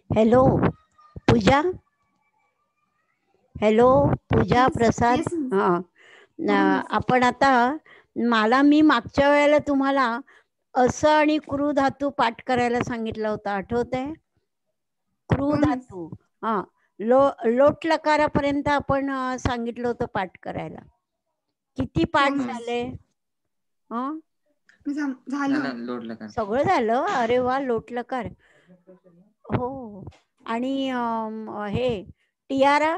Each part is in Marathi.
हॅलो पूजा, हॅलो पूजा प्रसाद. आपण आता मी मागच्या वेळेला तुम्हाला असं आणि क्रू धातू पाठ करायला सांगितलं होतं, आठवतंय? क्रू धातू, लोट लकारापर्यंत आपण सांगितलं होतं पाठ करायला. किती पाठ झाले? सगळं झालं. अरे वा, लोट लकार. हो. आणि हे टियारा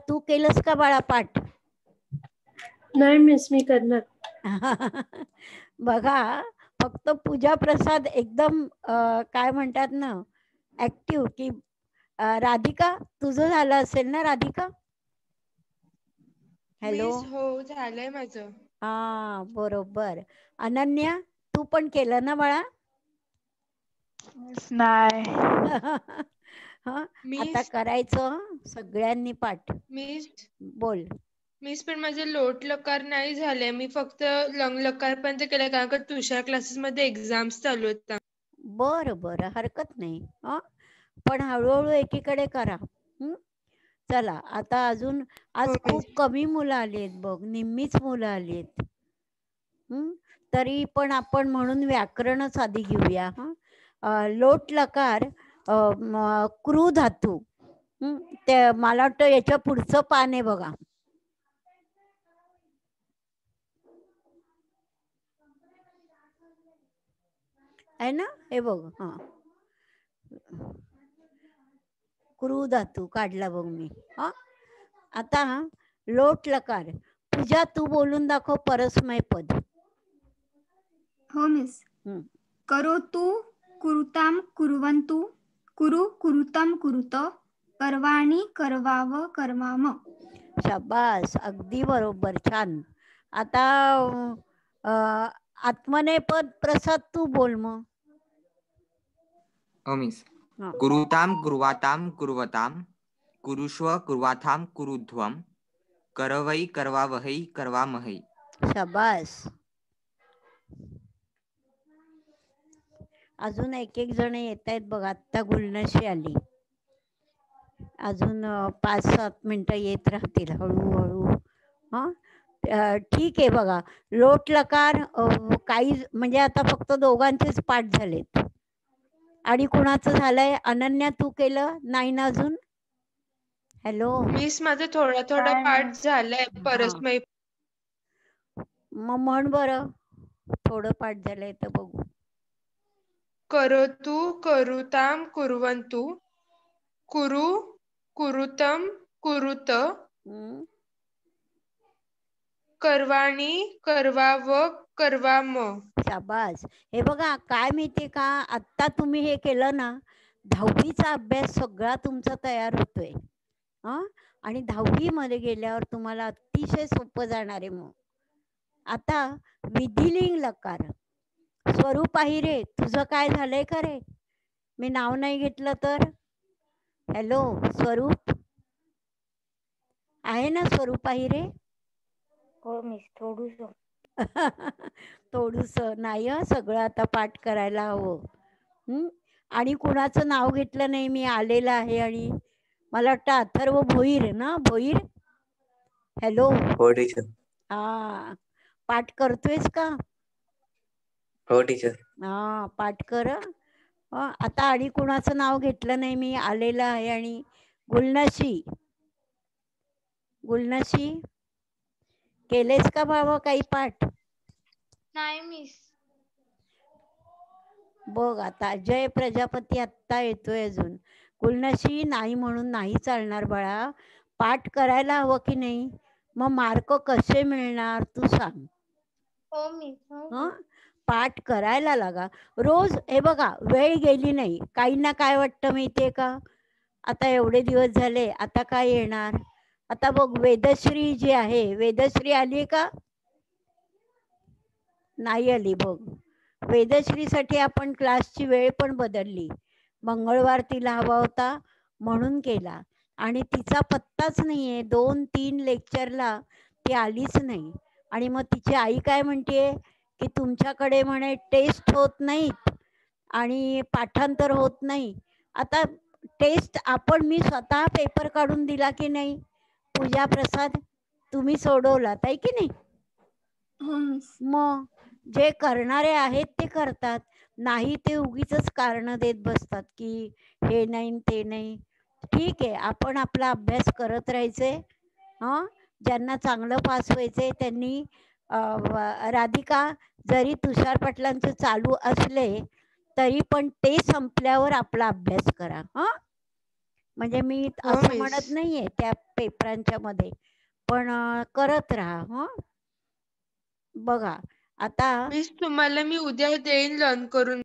तू केलंस का बाळा पाठ? नाही मिस, मी करणार. बघा, फक्त पूजा प्रसाद एकदम काय म्हणतात ना, ऍक्टिव्ह. की राधिका, तुझं झालं असेल ना राधिका? हॅलो. हो, झालंय माझं. हा, बरोबर. अनन्या, तू पण केलं ना बाळा? नाही. आता करायचं सगळ्यांनी पाठ. बोल. मिस, पण माझे लोट लकार नाही झाले. मी फक्त लंग लकार पर्यंत केलं, कारण का तुषार क्लासेस मध्ये एक्झाम्स चालू आहेत. बरं, हरकत नाही. पण हळूहळू एकीकडे करा. चला, आता अजून आज खूप कमी मुलं आली आहेत बघ, निम्मीच मुलं आली आहेत. तरी पण आपण म्हणून व्याकरणच आधी घेऊया. लोट लकार, क्रू धातू. ते मला वाटतं याच्या पुढचं पान आहे बघा. आहे ना, हे बघ. क्रू धातू काढला बघ मी. आता लोट लकार. पूजा, तू बोलून दाखव परस्मय पद. हो मिस. करोतु कुरुताम कुर्वन्तु, कुरु कुरुतम कुरुत, करवाणी करवाव करवाम. शाबास, अगदी बरोबर, छान. आता आत्मनेपद प्रसाद तू बोल मग. हो मिस. कुरुताम कुर्वाताम कुर्वताम, कुरुष्व कुर्वाथाम कुरुध्वम, करवई करवावहै करवामहै. शाबास. अजून एक जण येत आहेत बघ. आत्ता गुलनशी आली. अजून 5-7 मिनिटं येत राहतील हळूहळू. ठीक आहे. बघा, लोट लकार काही म्हणजे आता फक्त दोघांचेच पाठ झालेत. आणि कुणाचं झालंय? अनन्या, तू केलं नाही ना अजून? हॅलो मिस, माझं थोडा पाठ झालाय परस्मय. मग म्हण बरं, थोडं पाठ झालंय तर बघू. करोतु कुरुताम कुर्वन्तु, कुरु कुरुतम कुरुत, करवाणी करवाव करवाम. शाबास. हे बघा, काय माहितीये का, आत्ता तुम्ही हे केलं ना, 10वीचा अभ्यास सगळा तुमचा तयार होतोय. आणि 10वी मध्ये गेल्यावर तुम्हाला अतिशय सोपं जाणार आहे. मग आता विधिलिंग लकार. स्वरूप आहिरे, तुझं काय झालंय का रे? मी नाव नाही घेतलं तर? हॅलो स्वरूप, आहे ना स्वरूप आहिरे? हो मिस, थोडूस नाही, सगळं आता पाठ करायला हवं. आणि कुणाचं नाव घेतलं नाही मी, आलेलं आहे. आणि मला वाटतं अथर्व भोईर ना, भोईर? हॅलो. हो टीचर. पाठ करतोयस का? हो टीचर. पाठ कर. आता आणि कुणाचं नाव घेतलं नाही मी, आलेलं आहे. आणि गुलनशी केलेस का बाबा काही पाठ? नाही मिस. बघ, आता जय प्रजापती आत्ता येतोय. अजून गुलनशी नाही म्हणून नाही चालणार बाळा. पाठ करायला हवं की नाही? मग मार्क कसे मिळणार तू सांग. हो मिस. पाठ करायला लागा रोज. हे बघा, वेळ गेली नाही. काहींना काय वाटतं माहितीये का, आता एवढे दिवस झाले, आता काय येणार? आता बघ, वेदश्री जी आहे, वेदश्री आली का? नाही आली बघ. वेदश्रीसाठी आपण क्लासची वेळ पण बदलली. मंगळवार तिला हवा होता म्हणून केला. आणि तिचा पत्ताच नाहीये. 2-3 लेक्चरला ती आलीच नाही. आणि मग तिची आई काय म्हणते, की तुमच्याकडे म्हणे टेस्ट होत नाहीत आणि पाठांतर होत नाही. आता टेस्ट मी स्वतः पेपर काढून दिला की नाही पूजा प्रसाद, तुम्ही सोडवलात आहे की नाही? हो मिस. मग जे करणारे आहेत ते करतात, नाही ते उगीच कारण देत बसतात की हे नाही ते नाही. ठीक आहे, आपण आपला अभ्यास करत राहायचे. ज्यांना चांगलं पास व्हायचंय त्यांनी राधिका, जरी तुषार पाटलांचे चालू असले तरी पण ते संपल्यावर आपला अभ्यास करा. म्हणजे मी असं म्हणत नाहीये त्या पेपरांच्या मध्ये, पण करत राहा. बघा आता मिस तुम्हाला मी उद्या देईन लर्न करून.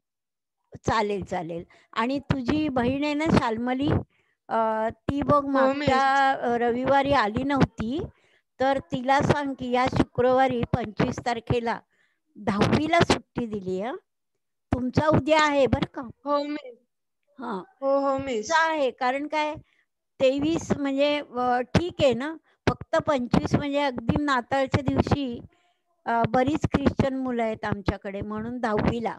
चालेल चालेल. आणि तुझी बहीण आहे ना शाल्मली, ती बघ मागच्या रविवारी आली नव्हती, तर तिला सांग की या शुक्रवारी 25 तारखेला 10वीला सुट्टी दिली. तुमचा उद्या आहे बर का? हो मिस. हा हो मिस. आहे, कारण काय 23 म्हणजे ठीक आहे ना, फक्त 25 म्हणजे अगदी नाताळच्या दिवशी बरीच ख्रिश्चन मुलं आहेत आमच्याकडे, म्हणून 10वीला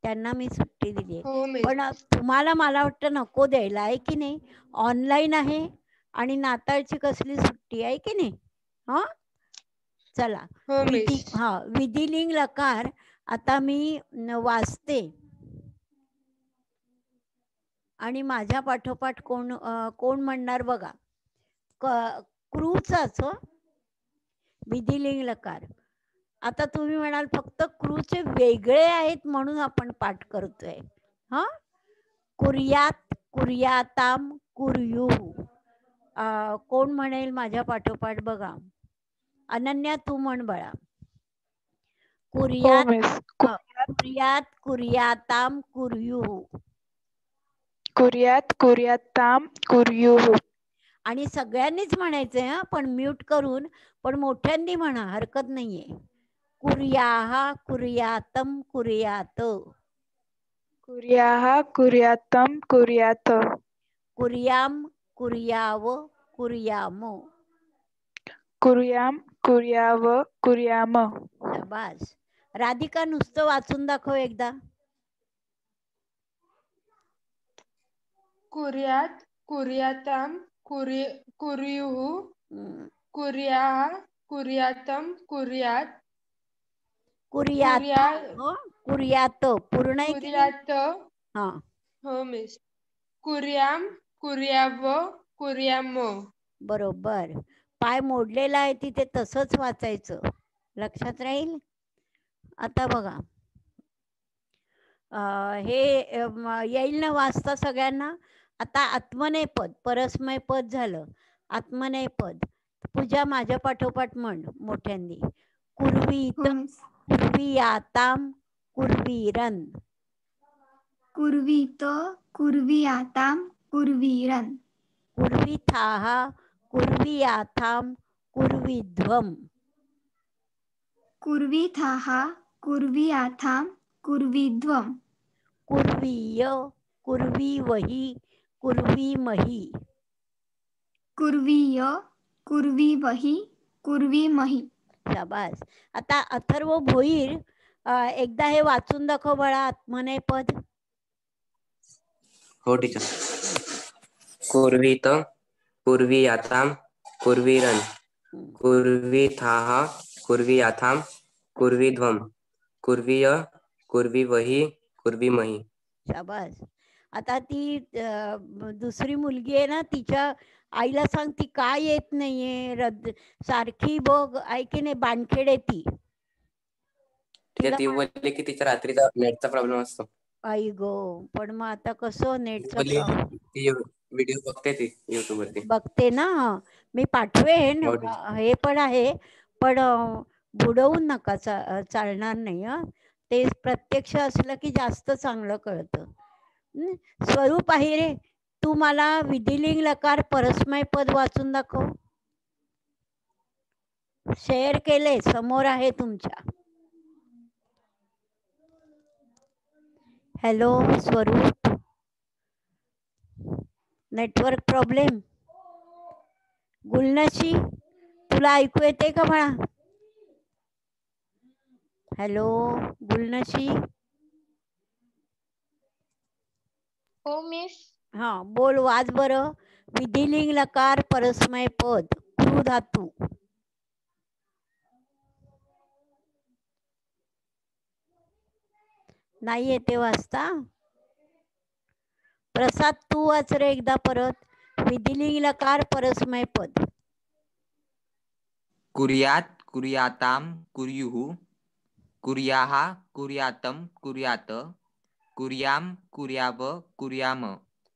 त्यांना मी सुट्टी दिली आहे. पण तुम्हाला मला वाटतं नको द्यायला, आहे की नाही? ऑनलाईन आहे आणि नाताळची कसली सुट्टी आहे की नाही? चला, विधिलिंग लकार आता मी वाचते आणि माझ्या पाठोपाठ कोण म्हणणार बघा. क्रूचाच विधिलिंग लकार. आता तुम्ही म्हणाल फक्त क्रूचे वेगळे आहेत म्हणून आपण पाठ करतोय. कुर्यात, कुर्याताम, कुर्युः. कोण म्हणेल माझ्या पाठोपाठ बघा. अनन्या तू म्हण बाळा. कुर्यात, कुर्यात, कुर्याताम, कुर्युः. कुर्यात, कुर्याताम, कुर्युः. आणि सगळ्यांनीच म्हणायचंय पण म्यूट करून, पण मोठ्यांनी म्हणा, हरकत नाहीये. कुर्याः, कुर्यातम, कुर्यात. कुर्याः, कुर्यातम, कुर्यात. कुर्याम, कुर्याव, कुर्याम. कुर्याम, कुर्याव, कुर्याम. शाबास. राधिका नुसतं वाचून दाखव एकदा. कुर्यात, कुर्याताम, कुर्युः. कुर्याः, कुर्यातम, कुर्यात. कुर्यात पूर्ण आहे की नाही? हो मिस. कुर्याम, कुर्याव, कुर्याम. बरोबर. पाय मोडलेला आहे तिथे तसंच वाचायचं, लक्षात राहील. आता बघा, हे येईल ना वाचता सगळ्यांना. आता आत्मनेपद, परस्मयपद झालं, आत्मनेपद. पूजा माझ्या पाठोपाठ म्हण मोठ्यांनी. कुर्वीत, कुर्वीयाताम, कुर्वीरन. कुर्वीत, कुर्वीयाताम, कुर्वीरन. कुर्वीथाः, कुर्वीयाथाम, कुर्वीध्वम्. कुर्वीथाः, कुर्वीयाथाम, कुर्वीध्वम्. कुर्वीय, कुर्वीवहि, कुर्वीमहि. कुर्वीय, कुर्वीवहि, कुर्वीमहि. शाबास. आता अथर्व भोईर, एकदा हे वाचून दाखव बाळा आत्मनेपद. हो टीचर. कुर्वीत, कुर्वीयाताम, कुर्वीरन. कुर्वीथाः, कुर्वीयाथाम, कुर्वीध्वम्. कुर्वीय, कुर्वीवहि, कुर्वीमहि. शाबास. आता ती दुसरी मुलगी आहे ना, तिच्या आईला सांग ती काय येत नाहीये, सारखी बघ ऐके नाही बाणखेड ती. ती बोलली की तिच्या रात्रीचा नेटचा प्रॉब्लेम असतो. आई गो, पण मग आता कसं नेटचा व्हिडिओ बघते ती YouTube वरती. बघते ना, मी पाठवेन. हे पण आहे, पण बुडवून नका, चालणार नाही. ते प्रत्यक्ष असलं की जास्त चांगलं कळतं. स्वरूप आहे रे, तू मला विधिलिंग लकार परस्मय पद वाचून दाखव. शेअर केले, समोर आहे तुमच्या. हॅलो स्वरूप, नेटवर्क प्रॉब्लेम. गुलनशी, तुला ऐकू येते का बाळा? हॅलो गुलनशी. हो मिस. हा बोल, वाच बरं. विधिलिंग लकार परस्मय पद क्रू धातू. नाही येते वाचता? प्रसाद तू वाच रे एकदा परत. विधिलिंग लकार परस्मय पद. कुर्यात कुर्याताम कुर्युः कुर्याः कुर्यातम कुर्यात कुर्याम कुर्याव कुर्याम.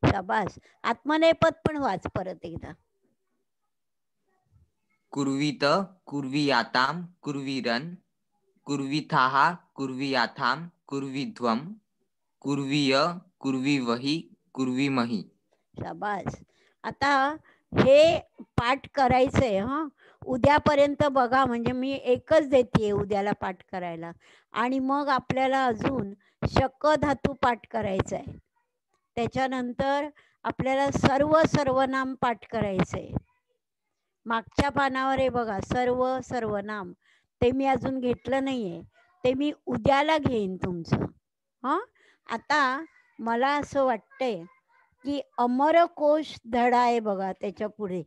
शाबास. आत्मनेपद पण वाच परत एकदा. कुर्वीत कुर्वीयाताम कुर्वीरन कुर्वीथाः कुर्वीयाथाम कुर्वीध्वम कुर्वीय कुर्वीवहि कुर्वीमहि. शाबास. आता हे पाठ करायचंय हा. उद्यापर्यंत बघा, म्हणजे मी एकच देते उद्याला पाठ करायला. आणि मग आपल्याला अजून शक धातू पाठ करायचा आहे. त्याच्यानंतर आपल्याला सर्व सर्वनाम पाठ करायचंय. मागच्या पानावर आहे बघा, सर्व सर्वनाम. ते मी अजून घेतलं नाहीये, ते मी उद्याला घेईन तुमचं. हा आता मला असं वाटतंय की अमरकोश धडा आहे बघा, त्याच्या पुढे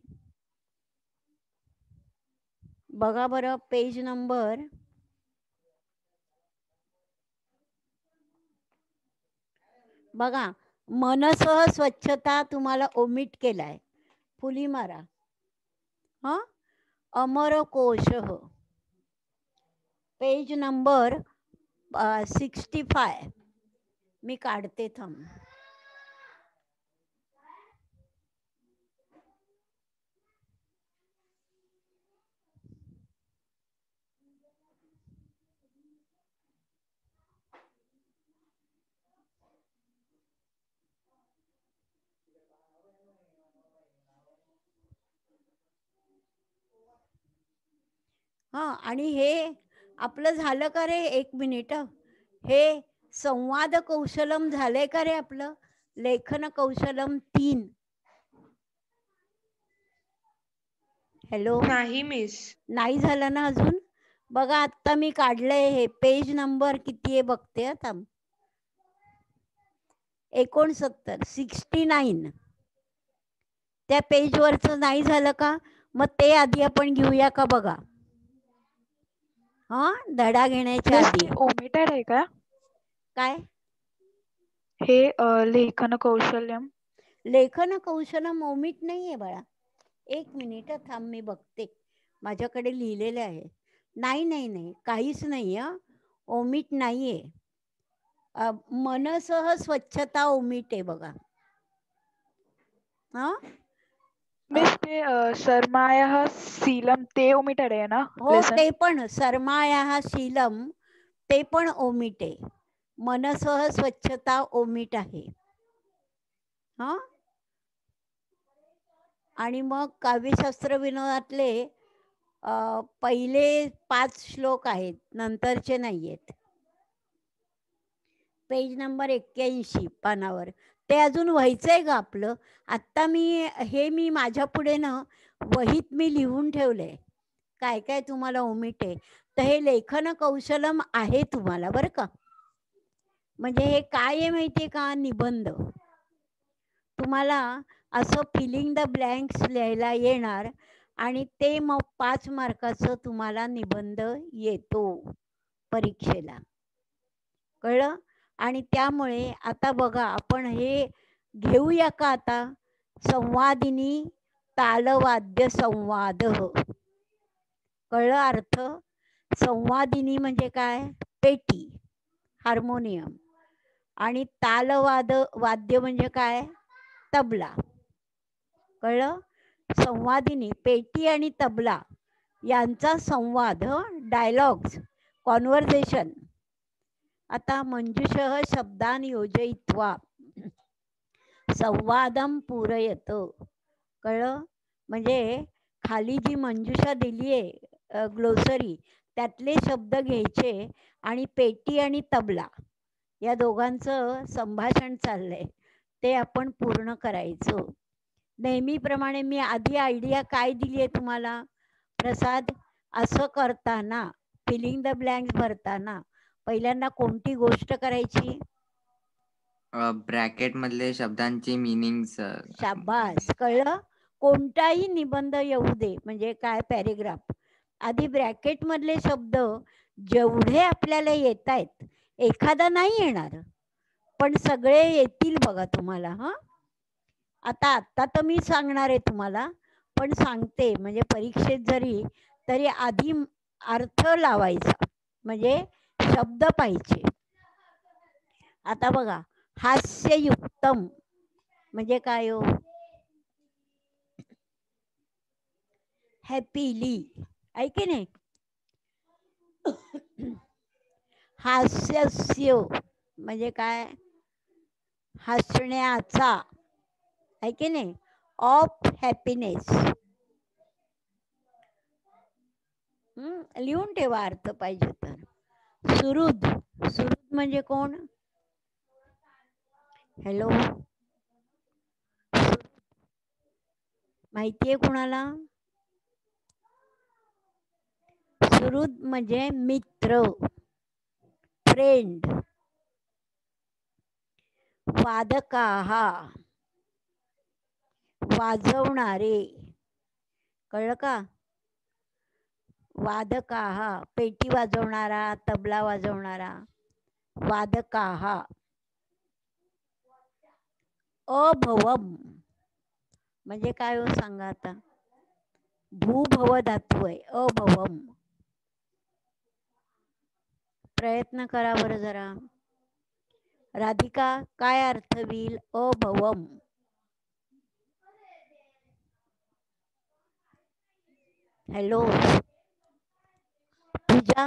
बघा बरं, पेज नंबर बघा. मनसह स्वच्छता तुम्हाला ओमिट केलाय, फुली मारा. हा अमरकोश पेज नंबर 65. मी काढते थांब. हा आणि हे आपलं झालं का रे? एक मिनिट. हे संवाद कौशलम झालंय का रे आपलं? लेखन कौशलम 3. हॅलो. नाही मिस. नाही झालं ना अजून? बघा आता मी काढलंय हे. पेज नंबर किती आहे बघते आता. 69. त्या पेजवरचं नाही झालं का? मग ते आधी आपण घेऊया का बघा. हा धडा घेण्याच्या आधी. ओमिटेड आहे का काय हे लेखन कौशल्यम? लेखन कौशलम ओमिट नाहीये बाळा. एक मिनिट थांब, मी बघते. माझ्याकडे लिहिलेले आहे. नाही नाही नाही, काहीच नाही. ओमिट नाहीये. मनसह स्वच्छता ओमिट आहे बघा. हा मिस ते सरमाया सीलम ते ओमिटेड आहे ना? हो, ते पण सरमाया शीलम ते पण ओमिट आहे. मनसह स्वच्छता ओमिट आहे. हा आणि मग काव्यशास्त्र विनोदातले पहिले 5 श्लोक आहेत, नंतरचे नाही आहेत. पेज नंबर 81 पानावर. ते अजून व्हायचंय का आपलं? आत्ता मी माझ्या पुढे ना वहीत मी लिहून ठेवलंय काय काय तुम्हाला ओमिट आहे. तर हे लेखन कौशलम आहे तुम्हाला बरं का. म्हणजे हे काय आहे माहितीये का? निबंध. तुम्हाला असं फिलिंग द ब्लँक्स लिहायला येणार आणि ते मग 5 मार्काचं तुम्हाला निबंध येतो परीक्षेला. कळलं? आणि त्यामुळे आता बघा, आपण हे घेऊया का आता? संवादिनी तालवाद्य संवाद. कळलं अर्थ? संवादिनी म्हणजे काय? पेटी, हार्मोनियम. आणि वाद्य म्हणजे काय? तबला. कळलं? संवादिनी पेटी आणि तबला यांचा संवाद, डायलॉग्स, कॉन्व्हर्सेशन. आता मंजुषः शब्दान योजयित्वा संवादम पूरयत. कळलं? म्हणजे खाली जी मंजुषा दिली आहे ग्लोसरी, त्यातले शब्द घ्यायचे आणि पेटी आणि तबला या दोघांचं संभाषण चाललंय, ते आपण पूर्ण करायचं. नेहमीप्रमाणे मी आधी आयडिया काय दिली आहे तुम्हाला प्रसाद? असं करताना फिलिंग द ब्लँक्स भरताना पहिल्यांदा कोणती गोष्ट करायची? ब्रॅकेट मधले शब्दांची मिनिंग. शाबास, कळलं? कोणताही निबंध येऊ दे, म्हणजे काय पॅरेग्राफ, आधी ब्रॅकेट मधले शब्द जेवढे आपल्याला येत आहेत, एखादा नाही येणार पण सगळे येतील बघा तुम्हाला. आता तर मी सांगणार आहे तुम्हाला, पण सांगते म्हणजे परीक्षेत तरी आधी अर्थ लावायचा, म्हणजे शब्द पाहिजे. आता बघा, हास्ययुक्तम म्हणजे काय हो? हॅपीली, ऐके नाही? हास्यस्य म्हणजे काय? हसण्याचा, ऐके नाही? Of happiness. लिहून ठेवा अर्थ पाहिजे तर. सुहृद, सुहृद म्हणजे कोण? हॅलो, माहितीये कुणाला? सुहृद म्हणजे मित्र, फ्रेंड. वादकाहा, वाजवणारे, कळलं का? वादकाहा, पेटी वाजवणारा, तबला वाजवणारा, वादकाहा. अभवम म्हणजे काय हो सांगा आता? भूभव धातू आहे, अभवम. प्रयत्न करा बरं जरा. राधिका, काय अर्थ होईल अभवम? हॅलो पूजा,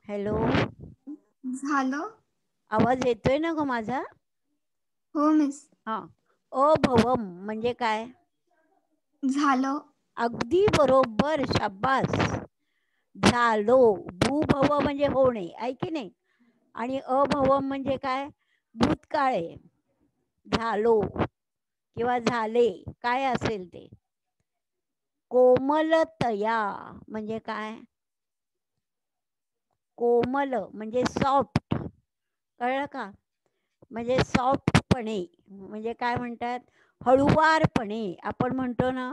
हॅलो, झालं. आवाज येतोय ना ग माझा? हो मिस. अभवम म्हणजे काय? झालं. अगदी बरोबर, शाबास. झालो. भूभव म्हणजे होणे, ऐकी नाही? आणि अभवम म्हणजे काय? भूतकाळ आहे. झालो किंवा झाले, काय असेल ते. कोमलतया म्हणजे काय? कोमल म्हणजे सॉफ्ट, कळलं का? म्हणजे सॉफ्टपणे, म्हणजे काय म्हणतात? हळुवारपणे. आपण म्हणतो ना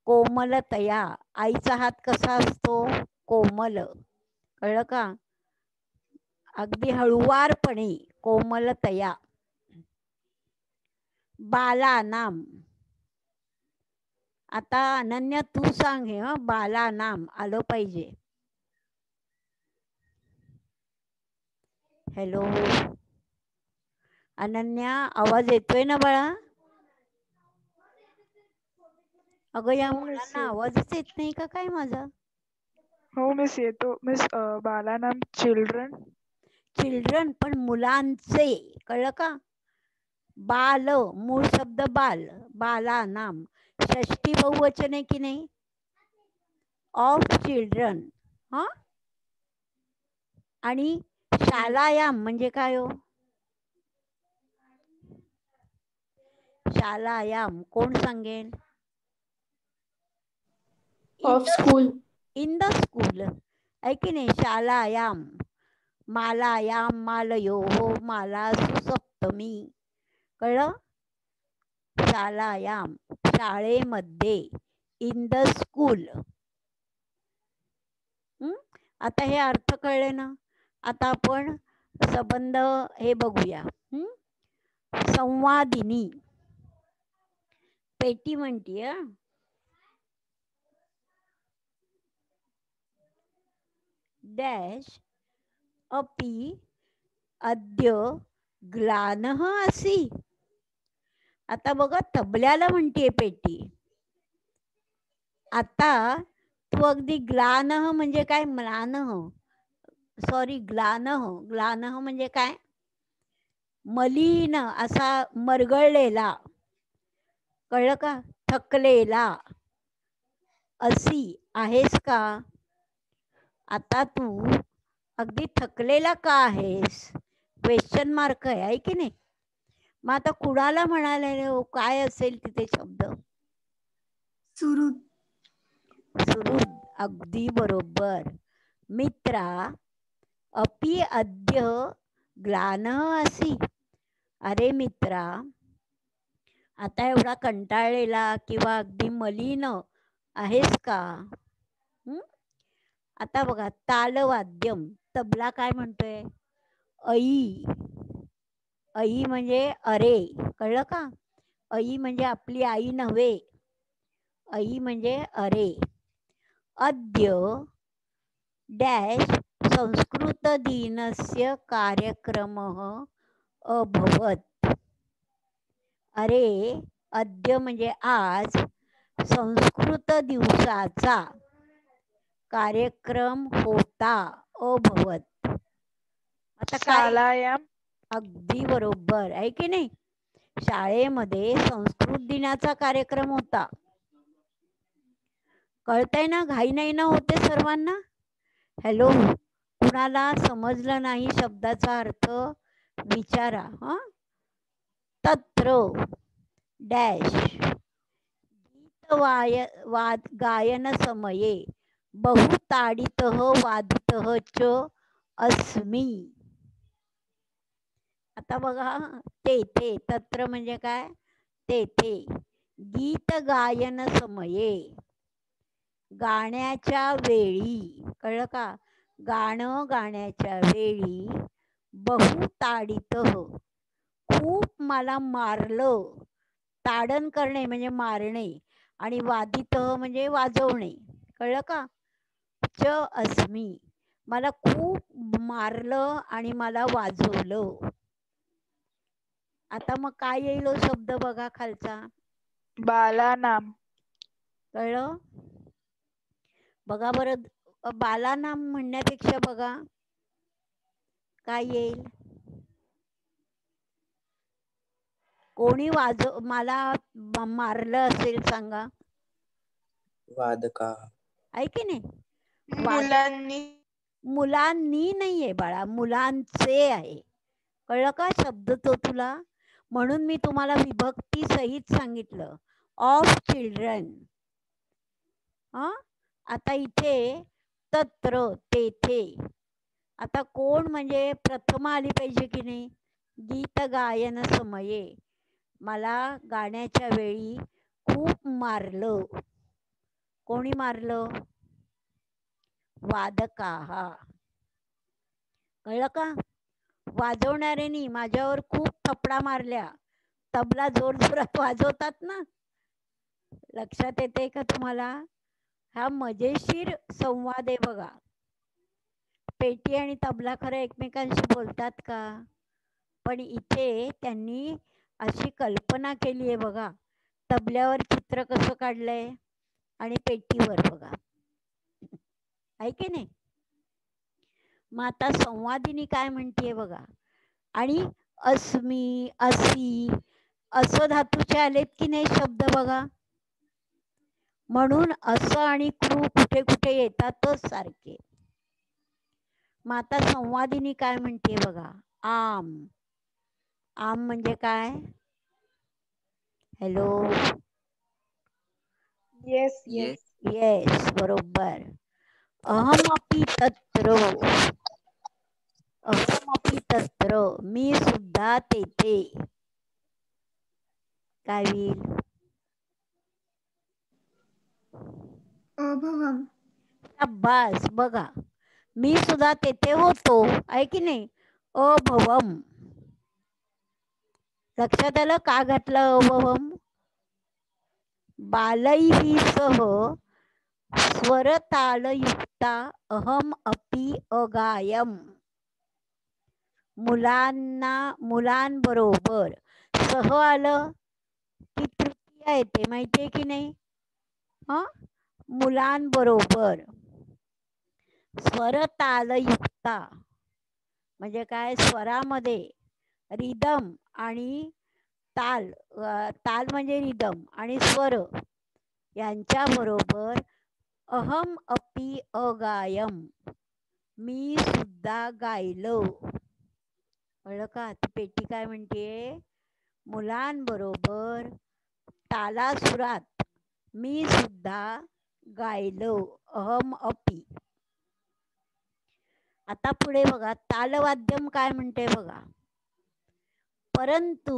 कोमलतया. आईचा हात कसा असतो? कोमल, कळलं का? अगदी हळुवारपणे, कोमलतया. बाला नाम. आता अनन्या तू सांग हे. बाला नाम आलं पाहिजे. हॅलो अनन्या, आवाज येतोय ना बाळा? अगं या मुलांना आवाजच येत नाही का काय माझा? हो मिस, येतो मिस. बाला नाम चिल्ड्रन. चिल्ड्रन पण मुलांचे, कळलं का? बाल, मूळ शब्द बाल, बाला नाम. षष्टी बहुवचन आहे की नाही? Of children. आणि शालायाम म्हणजे काय हो? शालायाम कोण सांगेल? Of school. In the school, ऐकी नाही? शालायाम. मालायाम, मालयोः, माला सुसप्तमी, कळलं? शालायाम, शाळेमध्ये. In the school. आता हे अर्थ कळले ना? आता आपण संबंध हे बघूया. संवादिनी. पेटी म्हणतीये डॅश अपि अद्य ग्लानः असि. आता बघा, तबल्याला म्हणतीये पेटी. आता तू अगदी ग्लानः म्हणजे काय? म्लानः, सॉरी, ग्लानः. ग्लानः म्हणजे काय? मलिन, असा मरगळलेला, कळलं का? थकलेला. असी, आहेस का? आता तू अगदी थकलेला का आहेस? क्वेश्चन मार्क आहे की नाही? मग आता कुणाला म्हणाले हो? काय असेल तिथे शब्द? सुहृद. सुहृद, अगदी बरोबर. मित्रा, अपि अद्य ग्लानः असि. अरे मित्रा, आता एवढा कंटाळलेला किंवा अगदी मलिन आहेस का? आता बघा, तालवाद्यम, तबला काय म्हणतोय? ऐ. ऐ म्हणजे अरे, कळलं का? ऐ म्हणजे आपली आई नव्हे, ऐ म्हणजे अरे. अद्य डॅश संस्कृत दिनस्य कार्यक्रमः अभवत्. अरे, अद्य म्हणजे आज संस्कृत दिवसाचा कार्यक्रम होता, अभवत. आता काय? शालायाम. अगदी बरोबर आहे की नाही? शाळेमध्ये संस्कृत दिनाचा कार्यक्रम होता. कळतंय ना? घाई नाही ना होते सर्वांना? हॅलो, कुणाला समजलं नाही शब्दाचा अर्थ विचारा. हा, तत्र डॅश गीत गायन समये बहुताडितः वादितः च अस्मि. आता बघा, तेथे, तत्र म्हणजे काय? तेथे. गीत गायन समये, गाण्याच्या वेळी, कळलं का? गाणं गाण्याच्या वेळी, बहुताडितः, खूप मला मारलं. ताडन करणे म्हणजे मारणे, आणि वादितः म्हणजे वाजवणे, कळलं का? च अस्मि, मला खूप मारलं आणि मला वाजवलं. आता मग काय येईल शब्द बघा खालचा? बालानाम. कळलं? बघा बरं, बालानाम म्हणण्यापेक्षा बघा काय येईल? कोणी मला मारलं असेल सांगा? वादका. आहे की नाही? मुलांनी. मुलांनी नाहीये बाळा, मुलांचे आहे. कळलं का शब्द तो तुला? म्हणून मी तुम्हाला विभक्ती सहित सांगितलं, ऑफ चिल्ड्रन. हा, आता इथे तत्र, तेथे. आता कोण म्हणजे प्रथम आली पाहिजे की नाही? गीत गायन समये, मला गाण्याच्या वेळी खूप मारलं. कोणी मारलं? वादकाः. कळलं का? वाजवणाऱ्यांनी माझ्यावर खूप थपडा मारल्या. तबला जोर जोरात वाजवतात ना, लक्षात येते का तुम्हाला? हा मजेशीर संवाद आहे बघा. पेटी आणि तबला खरं एकमेकांशी बोलतात का? पण इथे त्यांनी अशी कल्पना केली आहे बघा. तबल्यावर चित्र कसं काढलंय आणि पेटीवर बघा, आहे की नाही? मग आता संवादिनी काय म्हणते बघा. आणि अस्मी, असी, असं धातूचे आलेत की नाही शब्द बघा. म्हणून असं आणि क्रू कुठे कुठे येतातच सारखे. मग आता संवादिनी काय म्हणते बघा. आम. आम म्हणजे काय? हॅलो. Yes yes. येस, बरोबर. अहमपि तत्र, अहमपि तत्र, मी सुद्धा तेथे. काय होईल? अभवम. अभ्यास बघा, मी सुद्धा तेथे होतो, आहे की नाही? अभवम. लक्षात आलं का घातलं अभवम? बालैः सह स्वरतालयुक्ता अहम अपि अगायम. मुलांबरोबर सह आलं की तृतीय येते, माहितीये की नाही? मुलांबरोबर. स्वरतालयुक्ता म्हणजे काय? स्वरामध्ये रिदम आणि ताल, ताल म्हणजे रिदम आणि स्वर यांच्या बरोबर अहम अपि अगायम, मी सुद्धा गायलो. कळलं का? ती पेटी काय म्हणते? मुलांबरोबर तालासुरात मी सुद्धा गायलो. अहम अपि. आता पुढे बघा, तालवाद्यम काय म्हणते बघा. परंतु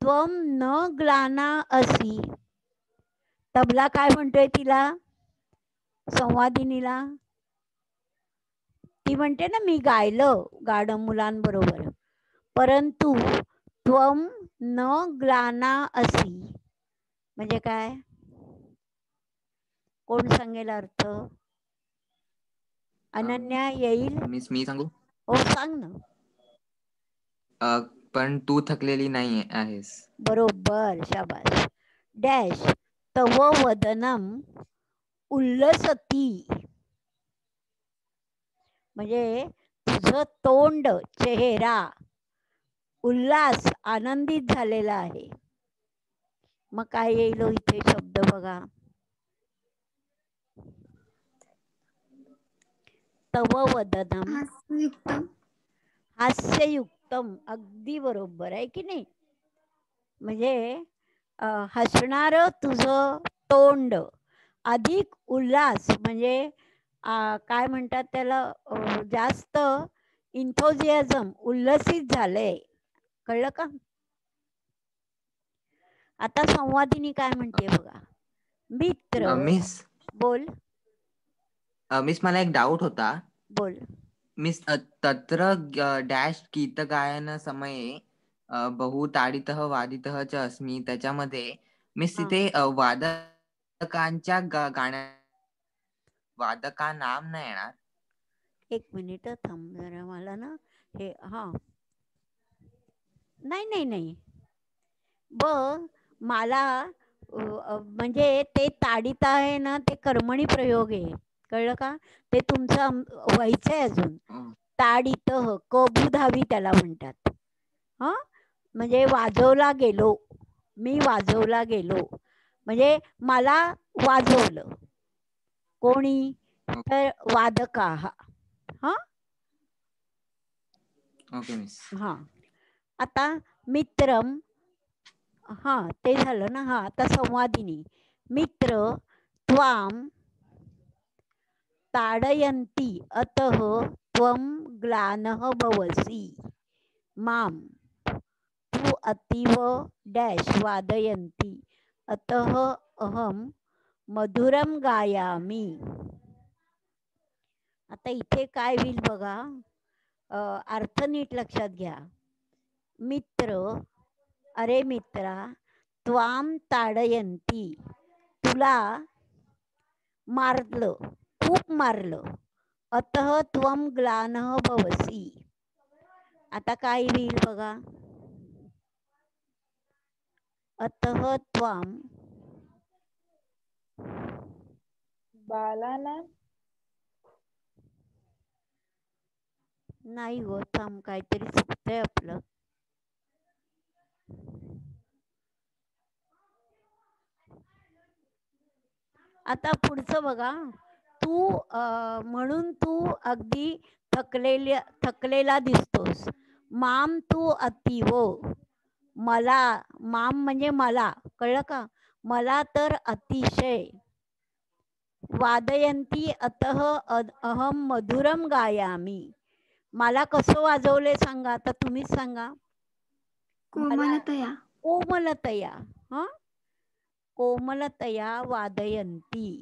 त्वम न ग्लाना असी. तबला काय म्हणतोय तिला, संवादिनीला. ती म्हणते ना मी गायलं गाणं मुलांबरोबर. परंतु त्वम न ग्लाना असी म्हणजे काय, कोण सांगेल अर्थ. अनन्या येईल. मिस मी सांगू. हो सांग ना. पण तू थकलेली नाही आहेस. बरोबर, शाबास. डॅश तव वदनम उल्लसती म्हणजे तुझं तोंड, चेहरा उल्हास, आनंदित झालेला आहे. मग काय येईल इथे शब्द बघा. तव वदनम हास्ययुक्तम. हास्ययुक्तम. अगदी बरोबर आहे की नाही. म्हणजे हसणार तुझं तोंड, अधिक उल्हास म्हणजे काय म्हणतात त्याला, जास्त इन्थोजियाझम, उल्लसित झाले. कळलं का. आता संवादिनी काय म्हणते बघा. मित्र. मिस बोल मिस मला एक डाऊट होता. बोल. मिस तत्र डॅश गीतगायन समये बहु ताडितः वादितः च अस्मि. त्याच्यामध्ये मिस तिथे वादकांच्या गाण्या वादका नाम नाही येणार. एक मिनिट थांब जरा, मला ना हे नाही नाही मला म्हणजे ते ताडित आहे ना, ते कर्मणी प्रयोग आहे. कळलं का. ते तुमचं व्हायचंय अजून. ताडित कबुधावी त्याला म्हणतात. म्हणजे वाजवला गेलो, मी वाजवला गेलो म्हणजे मला वाजवलं कोणी, तर वादका. Okay miss. आता मित्रम ते झालं ना. आता संवादिनी. मित्र त्वाम ताडयन्ति अतः त्वम ग्लानः भवसि. माम तू अतीव डॅश वादयन्ति अतः अहम मधुरम गायामी. आता इथे काय होईल बघा, अर्थ नीट लक्षात घ्या. मित्र, अरे मित्रा, त्वाम ताडयन्ति तुला मारलं, खूप मारलं. अतः त्वम ग्लानः भवसि. आता काय होईल बघा. अतः त्वाम बालाना नाही हो, थांब काहीतरी चुकतंय आपलं. आता पुढचं बघा. तू म्हणून तू अगदी थकलेला दिसतोस. माम तू अतीव. मला, माम म्हणजे मला. कळलं का. मला तर अतिशय. वादयंती अतः अहम मधुरम गायामी. मला कसं वाजवले सांगा आता, तुम्हीच सांगा. कोमलतया. कोमलतया. कोमलतया वादयंती.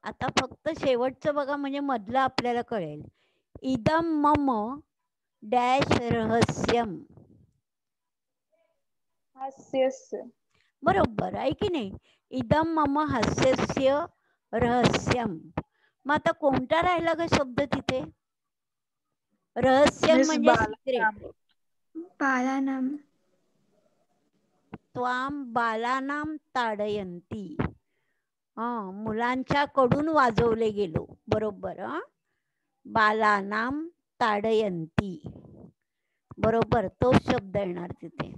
आता फक्त शेवटचं बघा, म्हणजे मधलं आपल्याला कळेल. इदम मम डॅश रहस्यम. हास्यस्य. बरोबर आहे की नाही. इदम मम हास्यस्य रहस्यम. मग आता कोणता राहिला ग शब्द तिथे. रहस्यम म्हणजे सिक्रेट. बालानाम. त्वाम बालानाम ताडयंती. मुलांच्या कडून वाजवले गेलो. बरोबर. बालानाम ताडयंती. बरोबर, तोच शब्द येणार तिथे.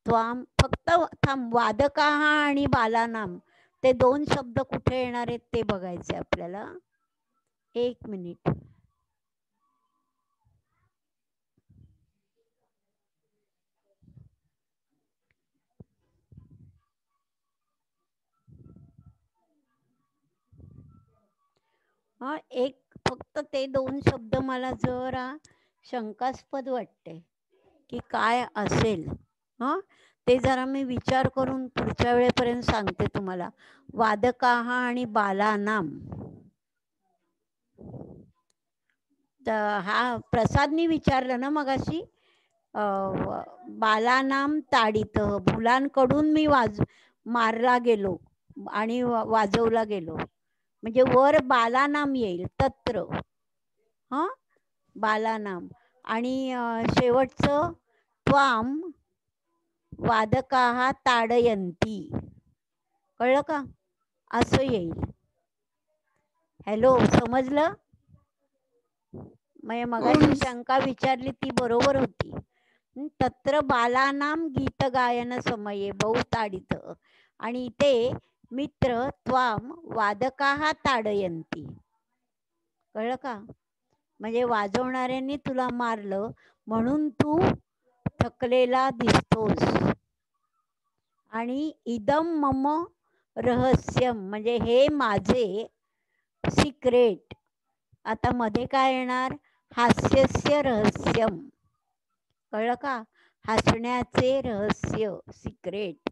त्वाम फक्त थांब, वादका आणि बालानाम ते दोन शब्द कुठे येणार आहेत ते बघायचे आपल्याला. एक मिनिट. हा एक फक्त ते 2 शब्द मला जरा शंकास्पद वाटते की काय असेल. हा ते जरा मी विचार करून पुढच्या वेळेपर्यंत सांगते तुम्हाला. वादकाः आणि बालानाम. तर हा प्रसादनी विचारलं ना मगाशी. बालानाम ताडित, मुलांकडून मी मारला गेलो आणि वाजवला गेलो. म्हणजे वर बालानाम येईल तत्र. हा बालानाम आणि शेवटचं त्वाम वादकाः ताडयंती. कळलं का? असं येईल. हॅलो, समजलं? मगाशी शंका विचारली ती बरोबर होती. तत्र बालानाम गीत गायन समये बहुताडित. आणि इथे मित्र त्वाम वादकाः ताडयंती. कळलं का? म्हणजे वाजवणाऱ्यांनी तुला मारलं म्हणून तू थकलेला दिसतोस. आणि इदम मम रहस्यम म्हणजे हे माझे सिक्रेट. आता मध्ये काय येणार? हास्यस्य रहस्यम. कळलं का? हसण्याचे रहस्य, सिक्रेट.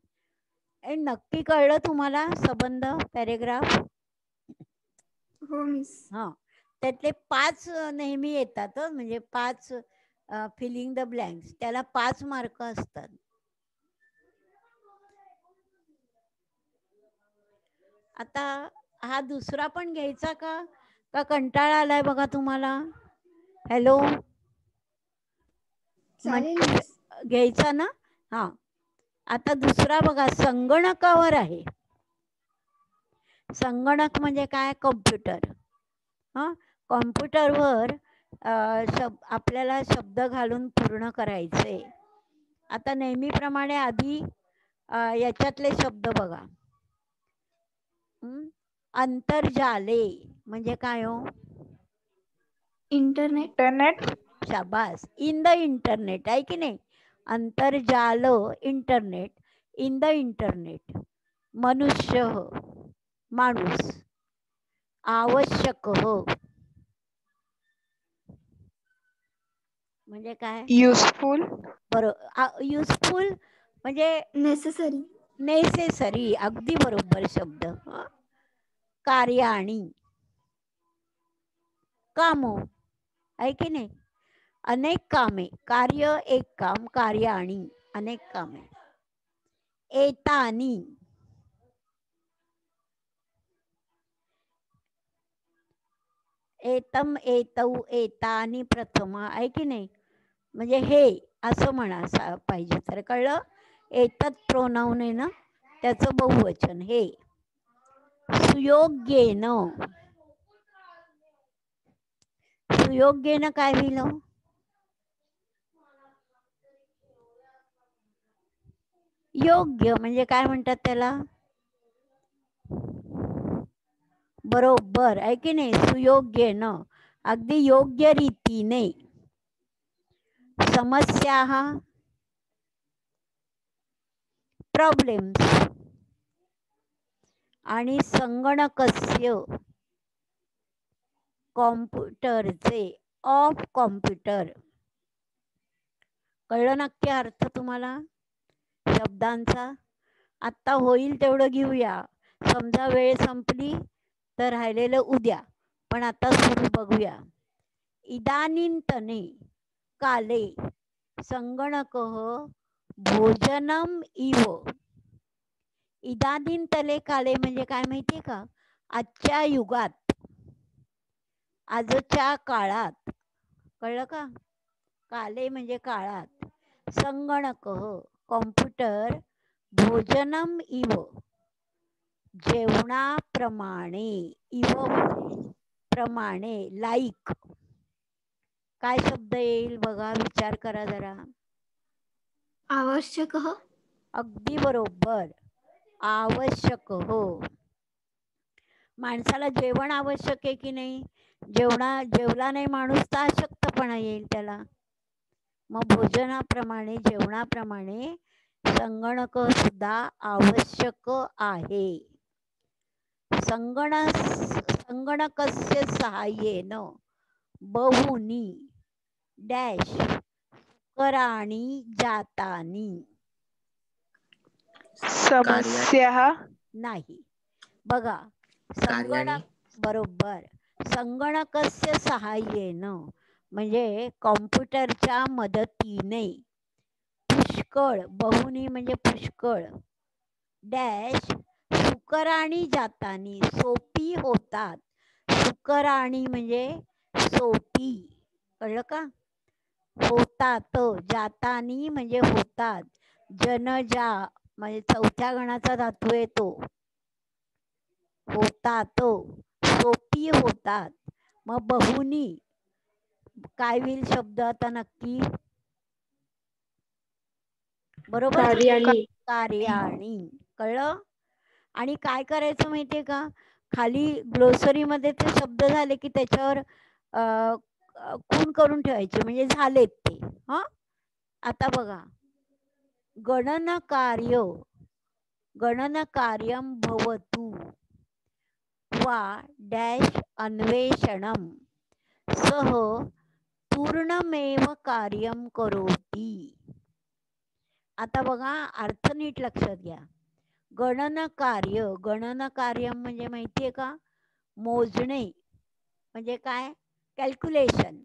नक्की कळलं तुम्हाला संबंध पॅरेग्राफ? हो मिस. हा त्यातले 5 नेहमी येतात. म्हणजे 5 फिलिंग द ब्लँक्स, त्याला 5 मार्क असतात. आता हा दुसरा पण घ्यायचा का कंटाळा आलाय बघा तुम्हाला? हॅलो, घ्यायचा ना? हा आता दुसरा बघा, संगणकावर आहे. संगणक म्हणजे काय? कॉम्प्युटर. हा कॉम्प्युटरवर आपल्याला शब्द घालून पूर्ण करायचे. आता नेहमीप्रमाणे आधी याच्यातले शब्द बघा. अंतर्जाले म्हणजे काय हो? इंटरनेट. शाबास. इन द इंटरनेट आहे की नाही? अंतर्जाल, इंटरनेट. In the internet. मनुष्य, माणूस. आवश्यक म्हणजे काय? युजफुल. बरोबर. युजफुल म्हणजे नेसेसरी. नेसेसरी. अगदी बरोबर शब्द. कार्याणी, काम आहे की नाही? अनेक कामे. कार्य एक काम, कार्याणी अनेक कामे. एतानी, एतम एतौ एतानी प्रथमा आहे की नाही? म्हणजे हे असं म्हणा पाहिजे तर. कळलं? एतत प्रोनाउन आहे ना, त्याचं बहुवचन हे. सुयोग्येन. सुयोग्येन काय होईल? योग्य म्हणजे काय म्हणतात त्याला? बरोबर आहे की नाही? सुयोग्येन अगदी योग्य रीतीने. समस्या, प्रॉब्लेम्स. आणि संगणकस्य, कॉम्प्युटरचे, ऑफ कॉम्प्युटर. कळलं नक्की अर्थ तुम्हाला शब्दांचा? आत्ता होईल तेवढं घेऊया. समजा वेळ संपली तर राहिलेलं उद्या, पण आता सुरू बघूया. इदानींतने काले संगणकः भोजनम इव. इदानींतले काले म्हणजे काय माहितीये का? आजच्या युगात, आजच्या काळात. कळलं का? काले म्हणजे काळात. संगणकः कॉम्प्युटर, भोजनम इव जेवणाप्रमाणे. इव प्रमाणे, लाईक. काय शब्द येईल बघा, विचार करा जरा. आवश्यक. अगदी बरोबर. आवश्यक माणसाला जेवण आवश्यक आहे की नाही? जेवला नाही माणूस तर अशक्तपणा येईल त्याला. मग भोजनाप्रमाणे, जेवणाप्रमाणे संगणक सुद्धा आवश्यक आहे. संगणकस्य सहाय्येन बहुनी डॅश कराणी जातानी. समस्या नाही बघा, संगणक कार्याणी बरोबर. संगणकस्य सहाय्येन म्हणजे कॉम्प्युटरच्या मदतीने पुष्कळ, बहुनी म्हणजे पुष्कळ, डॅश सुकराणी जातानी सोपी होतात. सुकराणी म्हणजे सोपी, कळलं का? होतात, जातानी म्हणजे होतात. जनजा म्हणजे चौथ्या गणाचा धातू आहे तो. होतात, सोपी होतात. मग बहुनी काय होईल शब्द आता नक्की? बरोबर, कार्याणी. कार्याणी. कळलं? आणि काय करायचं माहितीये का, खाली ग्लोसरीमध्ये ते शब्द झाले की त्याच्यावर खूण करून ठेवायचे म्हणजे झालेत ते. हा, आता बघा, गणनकार्यं भवतु वा डॅश अन्वेषणं सह पूर्णमेव कार्यं करोति. आता बघा, अर्थ नीट लक्षात घ्या. गणनकार्य म्हणजे माहितीये का, मोजणे म्हणजे काय, कॅल्क्युलेशन.